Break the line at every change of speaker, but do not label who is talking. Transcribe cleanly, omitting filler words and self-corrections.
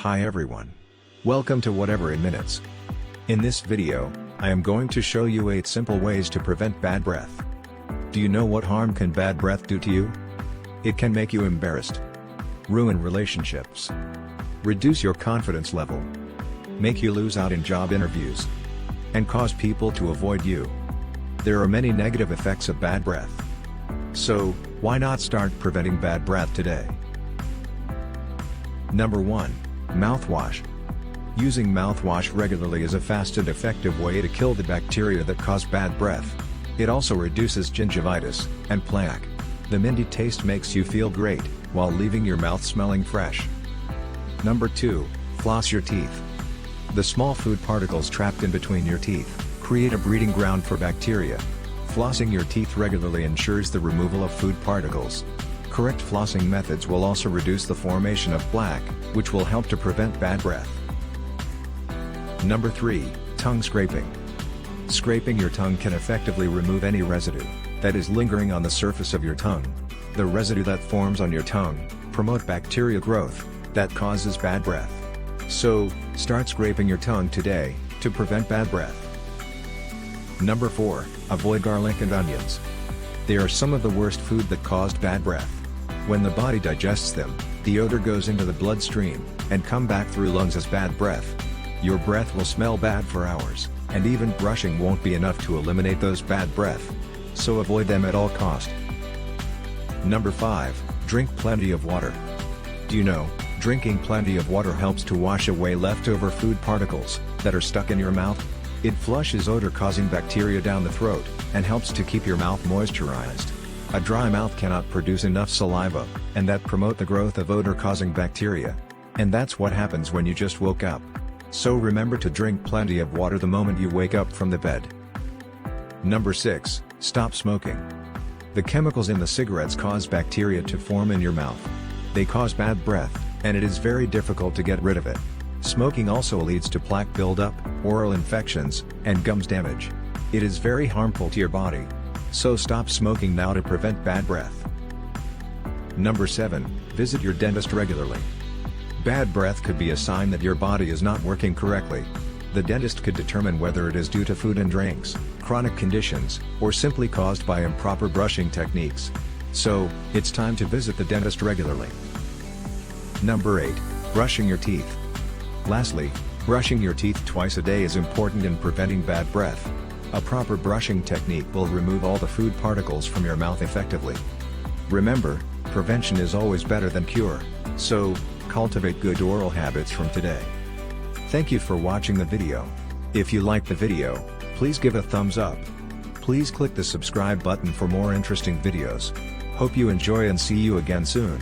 Hi everyone. Welcome to Whatever in Minutes. In this video, I am going to show you 8 simple ways to prevent bad breath. Do you know what harm can bad breath do to you? It can make you embarrassed, ruin relationships, reduce your confidence level, make you lose out in job interviews, and cause people to avoid you. There are many negative effects of bad breath. So, why not start preventing bad breath today? Number 1. Mouthwash. Using mouthwash regularly is a fast and effective way to kill the bacteria that cause bad breath. It also reduces gingivitis and plaque. The minty taste makes you feel great, while leaving your mouth smelling fresh. Number 2. Floss your teeth. The small food particles trapped in between your teeth create a breeding ground for bacteria. Flossing your teeth regularly ensures the removal of food particles. Correct flossing methods will also reduce the formation of plaque, which will help to prevent bad breath. Number 3. Tongue scraping. Scraping your tongue can effectively remove any residue that is lingering on the surface of your tongue. The residue that forms on your tongue promote bacteria growth that causes bad breath. So, start scraping your tongue today to prevent bad breath. Number 4. Avoid garlic and onions. They are some of the worst food that caused bad breath. When the body digests them, the odor goes into the bloodstream and come back through lungs as bad breath. Your breath will smell bad for hours, and even brushing won't be enough to eliminate those bad breath. So avoid them at all cost. Number 5. Drink plenty of water. Do you know, drinking plenty of water helps to wash away leftover food particles that are stuck in your mouth? It flushes odor-causing bacteria down the throat, and helps to keep your mouth moisturized. A dry mouth cannot produce enough saliva, and that promote the growth of odor-causing bacteria. And that's what happens when you just woke up. So remember to drink plenty of water the moment you wake up from the bed. Number 6. Stop smoking. The chemicals in the cigarettes cause bacteria to form in your mouth. They cause bad breath, and it is very difficult to get rid of it. Smoking also leads to plaque buildup, oral infections, and gums damage. It is very harmful to your body. So stop smoking now to prevent bad breath. Number 7. Visit your dentist regularly. Bad breath could be a sign that your body is not working correctly. The dentist could determine whether it is due to food and drinks, chronic conditions, or simply caused by improper brushing techniques. So, it's time to visit the dentist regularly. Number 8. Brushing your teeth. Lastly, brushing your teeth twice a day is important in preventing bad breath. A proper brushing technique will remove all the food particles from your mouth effectively. Remember, prevention is always better than cure, so, cultivate good oral habits from today. Thank you for watching the video. If you liked the video, please give a thumbs up. Please click the subscribe button for more interesting videos. Hope you enjoy and see you again soon.